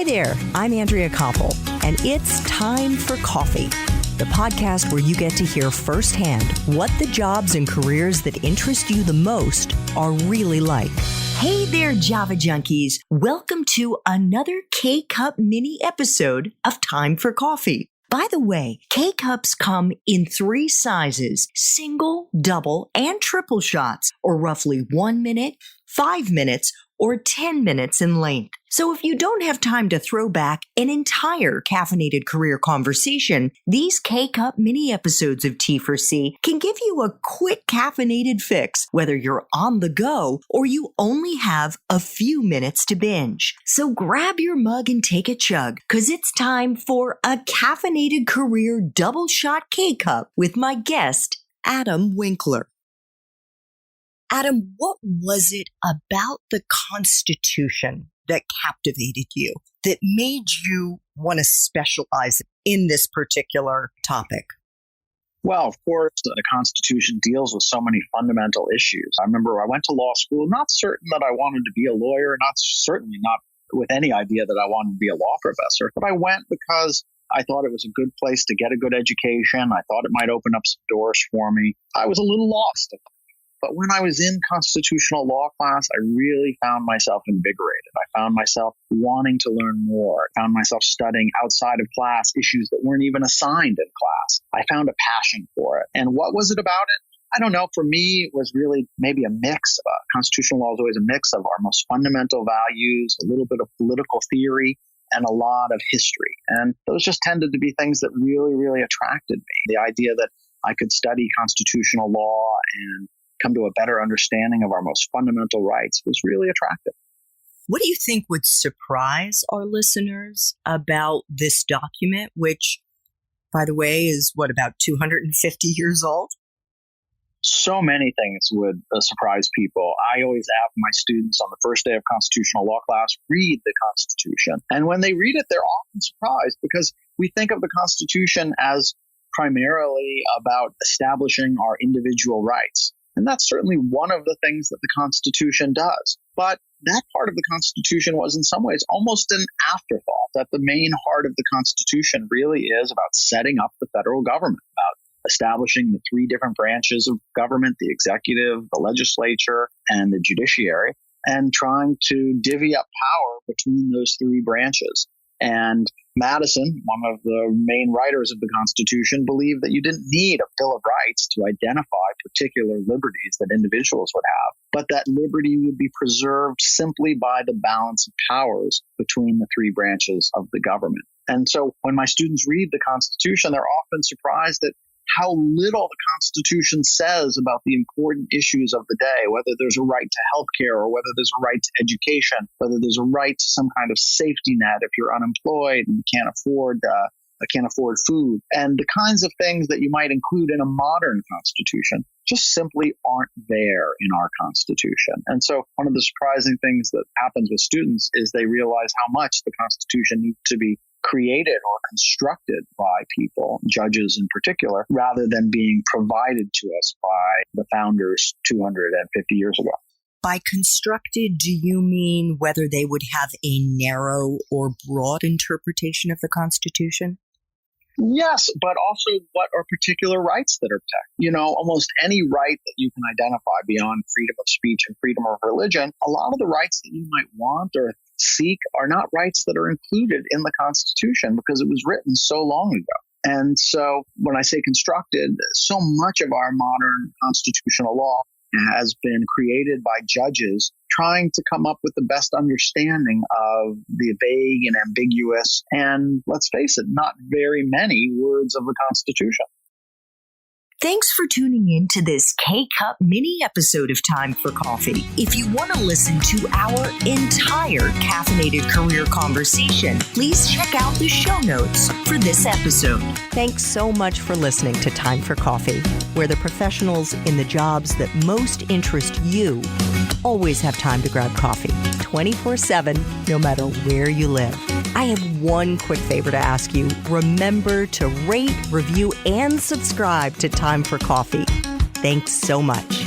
Hi there, I'm Andrea Koppel, and it's Time for Coffee, the podcast where you get to hear firsthand what the jobs and careers that interest you the most are really like. Hey there, Java junkies. Welcome to another K-Cup mini episode of Time for Coffee. By the way, K-Cups come in 3 sizes, single, double, and triple shots, or roughly 1 minute, 5 minutes, or 10 minutes in length. So if you don't have time to throw back an entire caffeinated career conversation, these K-Cup mini episodes of T4C can give you a quick caffeinated fix, whether you're on the go or you only have a few minutes to binge. So grab your mug and take a chug, because it's time for a caffeinated career double shot K-Cup with my guest, Adam Winkler. Adam, what was it about the Constitution that captivated you, that made you want to specialize in this particular topic? Well, of course, the Constitution deals with so many fundamental issues. I remember I went to law school, not certain that I wanted to be a lawyer, certainly not with any idea that I wanted to be a law professor, but I went because I thought it was a good place to get a good education. I thought it might open up some doors for me. I was a little lost. But when I was in constitutional law class, I really found myself invigorated. I found myself wanting to learn more. I found myself studying outside of class issues that weren't even assigned in class. I found a passion for it. And what was it about it? I don't know. For me, it was really maybe a mix. Constitutional law is always a mix of our most fundamental values, a little bit of political theory, and a lot of history. And those just tended to be things that really, really attracted me. The idea that I could study constitutional law and come to a better understanding of our most fundamental rights was really attractive. What do you think would surprise our listeners about this document, which, by the way, is about 250 years old? So many things would surprise people. I always have my students on the first day of constitutional law class read the Constitution. And when they read it, they're often surprised because we think of the Constitution as primarily about establishing our individual rights. And that's certainly one of the things that the Constitution does. But that part of the Constitution was in some ways almost an afterthought, that the main heart of the Constitution really is about setting up the federal government, about establishing the 3 different branches of government, the executive, the legislature, and the judiciary, and trying to divvy up power between those 3 branches. And Madison, one of the main writers of the Constitution, believed that you didn't need a Bill of Rights to identify particular liberties that individuals would have, but that liberty would be preserved simply by the balance of powers between the 3 branches of the government. And so when my students read the Constitution, they're often surprised at how little the Constitution says about the important issues of the day, whether there's a right to health care or whether there's a right to education, whether there's a right to some kind of safety net if you're unemployed and can't afford food. And the kinds of things that you might include in a modern Constitution just simply aren't there in our Constitution. And so one of the surprising things that happens with students is they realize how much the Constitution needs to be created or constructed by people, judges in particular, rather than being provided to us by the founders 250 years ago. By constructed, do you mean whether they would have a narrow or broad interpretation of the Constitution? Yes, but also what are particular rights that are protected? Almost any right that you can identify beyond freedom of speech and freedom of religion, a lot of the rights that you might want or seek are not rights that are included in the Constitution because it was written so long ago. And so when I say constructed, so much of our modern constitutional law has been created by judges trying to come up with the best understanding of the vague and ambiguous and, let's face it, not very many words of the Constitution. Thanks for tuning in to this K-Cup mini episode of Time for Coffee. If you want to listen to our entire caffeinated career conversation, please check out the show notes for this episode. Thanks so much for listening to Time for Coffee, where the professionals in the jobs that most interest you always have time to grab coffee 24/7, no matter where you live. I have one quick favor to ask you. Remember to rate, review, and subscribe to Time for Coffee. Thanks so much.